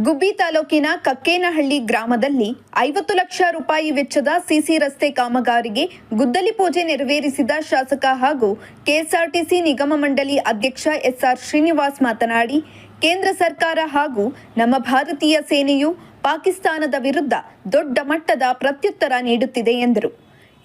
ಗುಬ್ಬಿ ತಾಲೂಕಿನ ಕಕ್ಕೇನಹಳ್ಳಿ ಗ್ರಾಮದಲ್ಲಿ 50 ಲಕ್ಷ ರೂಪಾಯಿ ವೆಚ್ಚದ ಸಿಸಿ ರಸ್ತೆ ಕಾಮಗಾರಿಗೆ ಗುದ್ದಲಿ ಪೂಜೆ ನೆರವೇರಿಸಿದ ಶಾಸಕ ಹಾಗೂ ಕೆಎಸ್ಆರ್ಟಿಸಿ ನಿಗಮ ಮಂಡಳಿ ಅಧ್ಯಕ್ಷ ಎಸ್ಆರ್ ಶ್ರೀನಿವಾಸ್ ಮಾತನಾಡಿ, ಕೇಂದ್ರ ಸರ್ಕಾರ ಹಾಗೂ ನಮ್ಮ ಭಾರತೀಯ ಸೇನೆಯು ಪಾಕಿಸ್ತಾನದ ವಿರುದ್ಧ ದೊಡ್ಡ ಮಟ್ಟದ ಪ್ರತ್ಯುತ್ತರ ನೀಡುತ್ತಿದೆ ಎಂದರು.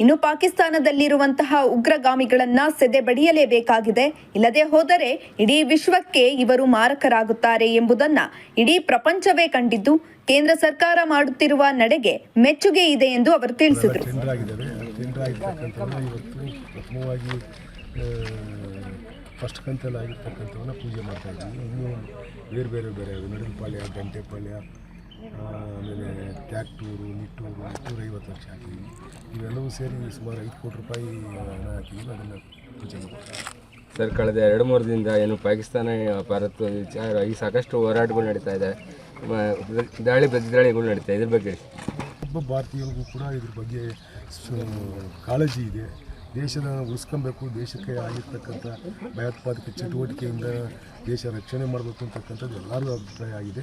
ಇನ್ನು ಪಾಕಿಸ್ತಾನದಲ್ಲಿರುವಂತಹ ಉಗ್ರಗಾಮಿಗಳನ್ನ ಸೆದೆಬಡಿಯಲೇಬೇಕಾಗಿದೆ. ಇಲ್ಲದೆ ಹೋದರೆ ಇಡೀ ವಿಶ್ವಕ್ಕೆ ಇವರು ಮಾರಕರಾಗುತ್ತಾರೆ ಎಂಬುದನ್ನು ಇಡೀ ಪ್ರಪಂಚವೇ ಕಂಡಿದ್ದು, ಕೇಂದ್ರ ಸರ್ಕಾರ ಮಾಡುತ್ತಿರುವ ನಡೆಗೆ ಮೆಚ್ಚುಗೆ ಇದೆ ಎಂದು ಅವರು ತಿಳಿಸಿದರು. ಫಸ್ಟ್ ಕಂತಲ್ಲಿ ಆಗಿರ್ತಕ್ಕಂಥವನ್ನ ಪೂಜೆ ಮಾಡ್ತಾ ಇದ್ದೀವಿ. ಇನ್ನೂ ಬೇರೆ ನಡುಪಾಳ್ಯ, ಗಂಟೆಪಾಳ್ಯ, ಆಮೇಲೆ ಟ್ಯಾಕ್ಟೂರು, ನಿಟ್ಟೂರು 250 ಲಕ್ಷ ಹಾಕಿದ್ದೀವಿ. ಇವೆಲ್ಲವೂ ಸೇರಿ ಸುಮಾರು 5 ಕೋಟಿ ರೂಪಾಯಿ ಹಣ ಹಾಕಿದ್ದೀವಿ. ಅದನ್ನು ಪೂಜೆ ಮಾಡ್ತೀವಿ. ಸರ್, ಕಳೆದ 2-3 ದಿನದಿಂದ ಏನು ಪಾಕಿಸ್ತಾನ ಭಾರತ ವಿಚಾರ ಈ ಸಾಕಷ್ಟು ಹೋರಾಟಗಳು ನಡೀತಾ ಇದೆ, ಪ್ರತಿದಾಳಿಗಳು ನಡೀತಾ ಇದೆ. ಇದ್ರ ಬಗ್ಗೆ ಒಬ್ಬ ಭಾರತೀಯರಿಗೂ ಕೂಡ ಇದ್ರ ಬಗ್ಗೆ ಕಾಳಜಿ ಇದೆ. ದೇಶದ ಉಳಿಸ್ಕೊಬೇಕು, ದೇಶಕ್ಕೆ ಆಗಿರ್ತಕ್ಕಂಥ ಭಯೋತ್ಪಾದಕ ಚಟುವಟಿಕೆಯಿಂದ ದೇಶ ರಕ್ಷಣೆ ಮಾಡಬೇಕು ಅಂತಕ್ಕಂಥದ್ದು ಎಲ್ಲರಿಗೂ ಅಭಿಪ್ರಾಯ ಆಗಿದೆ.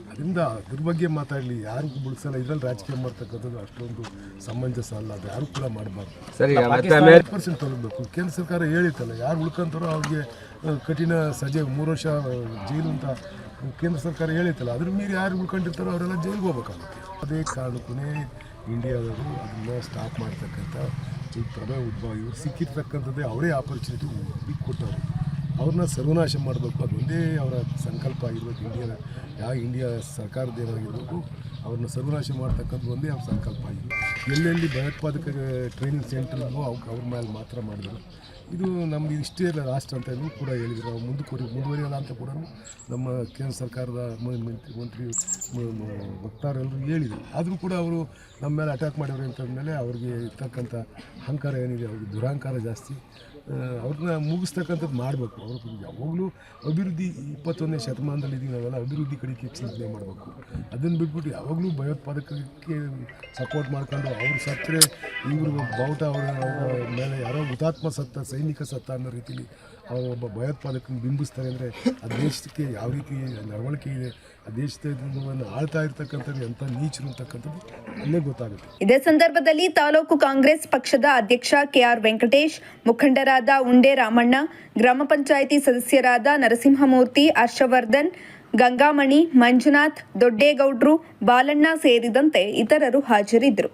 ಅದರಿಂದ ಅದ್ರ ಬಗ್ಗೆ ಮಾತಾಡಲಿ, ಯಾರು ಉಳಿಸಲ್ಲ. ಇದರಲ್ಲಿ ರಾಜಕೀಯ ಮಾಡ್ತಕ್ಕಂಥದ್ದು ಅಷ್ಟೊಂದು ಸಮಂಜಸ ಅಲ್ಲ. ಅದು ಯಾರು ಕೂಡ ಮಾಡಬಾರ್ದು. 100% ತೊಗೊಳ್ಬೇಕು. ಕೇಂದ್ರ ಸರ್ಕಾರ ಹೇಳಿತ್ತಲ್ಲ, ಯಾರು ಉಳ್ಕೊಂತಾರೋ ಅವ್ರಿಗೆ ಕಠಿಣ ಸಜೆ 3 ವರ್ಷ ಜೈಲು ಅಂತ ಕೇಂದ್ರ ಸರ್ಕಾರ ಹೇಳಿತ್ತಲ್ಲ. ಅದ್ರ ಮೀರಿ ಯಾರು ಉಳ್ಕೊಂಡಿರ್ತಾರೋ ಅವರೆಲ್ಲ ಜೈಲಿಗೆ ಹೋಗ್ಬೇಕಾಗುತ್ತೆ. ಅದೇ ಕಾರಣಕ್ಕೂ ಇಂಡಿಯಾದವರು ಅದನ್ನು ಸ್ಟಾಪ್ ಮಾಡ್ತಕ್ಕಂಥ ಪ್ರಭಾವ ಉದ್ಭವ ಇವರು ಸಿಕ್ಕಿರ್ತಕ್ಕಂಥದ್ದೇ ಅವರೇ ಆಪರ್ಚುನಿಟಿ ಕೊಟ್ಟವರು. ಅವ್ರನ್ನ ಸರ್ವನಾಶ ಮಾಡಬೇಕು, ಅದೊಂದೇ ಅವರ ಸಂಕಲ್ಪ ಆಗಿರ್ಬೇಕು. ಇಂಡಿಯಾ ಸರ್ಕಾರದೇನಾಗಿರ್ಬೇಕು, ಅವ್ರನ್ನ ಸರ್ವನಾಶ ಮಾಡ್ತಕ್ಕಂಥ ಒಂದೇ ಅವ್ರ ಸಂಕಲ್ಪ ಆಗಿದೆ. ಎಲ್ಲೆಲ್ಲಿ ಭಯೋತ್ಪಾದಕ ಟ್ರೈನಿಂಗ್ ಸೆಂಟರ್ಗೂ ಅವ್ರ ಮೇಲೆ ಮಾತ್ರ ಮಾಡಿದರು. ಇದು ನಮ್ಗೆ ಇಷ್ಟೇ ಇಲ್ಲ ರಾಷ್ಟ್ರ ಅಂತ ಕೂಡ ಹೇಳಿದರು. ನಾವು ಮುಂದುವರಿಯಲ್ಲ ಅಂತ ಕೂಡ ನಮ್ಮ ಕೇಂದ್ರ ಸರ್ಕಾರದ ಮಂತ್ರಿ ವಕ್ತಾರೆಲ್ಲರೂ ಹೇಳಿದರು. ಆದರೂ ಕೂಡ ಅವರು ನಮ್ಮ ಮೇಲೆ ಅಟ್ಯಾಕ್ ಮಾಡಿದ್ರು ಅಂತಂದಮೇಲೆ ಅವ್ರಿಗೆ ಇರ್ತಕ್ಕಂಥ ಅಹಂಕಾರ ಏನಿದೆ, ಅವ್ರಿಗೆ ದುರಹಂಕಾರ ಜಾಸ್ತಿ. ಅವ್ರನ್ನ ಮುಗಿಸ್ತಕ್ಕಂಥದ್ದು ಮಾಡಬೇಕು. ಅವ್ರಿಗೆ ಯಾವಾಗಲೂ ಅಭಿವೃದ್ಧಿ 21ನೇ ಶತಮಾನದಲ್ಲಿ ಇದೀವಿ, ನಾವೆಲ್ಲ ಅಭಿವೃದ್ಧಿ ಕಡೆಗೆ ಚಿಂತನೆ ಮಾಡಬೇಕು. ಅದನ್ನು ಬಿಟ್ಬಿಟ್ಟು ಯಾವಾಗಲೂ ಭಯೋತ್ಪಾದಕಕ್ಕೆ ಸಪೋರ್ಟ್ ಮಾಡ್ಕೊಂಡು ಅವ್ರು ಸತ್ತರೆ ಇವರು ಬಾವುಟ ಅವರ ಮೇಲೆ ಯಾರೋ ಹುತಾತ್ಮ ಸತ್ತ, ಸೈನಿಕ ಸತ್ತ ಅನ್ನೋ ರೀತಿಯಲ್ಲಿ ಒಬ್ಬ ಭಯೋತ್ಪಾದಕನ ಬಿಂಬಿಸ್ತಾರೆ. ಅಂದರೆ ಆ ದೇಶಕ್ಕೆ ಯಾವ ರೀತಿ ನಡವಳಿಕೆ ಇದೆ, ಆ ದೇಶದ ಆಳ್ತಾ ಇರ್ತಕ್ಕಂಥದ್ದು ಎಂಥ ನೀಚರು ಅಂತಕ್ಕಂಥದ್ದು ಅಲ್ಲೇ ಗೊತ್ತಾಗುತ್ತೆ. ಇದೇ ಸಂದರ್ಭದಲ್ಲಿ ತಾಲೂಕು ಕಾಂಗ್ರೆಸ್ ಪಕ್ಷದ ಅಧ್ಯಕ್ಷ ಕೆಆರ್ ವೆಂಕಟೇಶ್, ಮುಖಂಡರಾದ ಉಂಡೆ ರಾಮಣ್ಣ, ಗ್ರಾಮ ಪಂಚಾಯಿತಿ ಸದಸ್ಯರಾದ ನರಸಿಂಹಮೂರ್ತಿ, ಹರ್ಷವರ್ಧನ್, ಗಂಗಾಮಣಿ, ಮಂಜುನಾಥ್, ದೊಡ್ಡೇಗೌಡ್ರು, ಬಾಲಣ್ಣ ಸೇರಿದಂತೆ ಇತರರು ಹಾಜರಿದ್ದರು.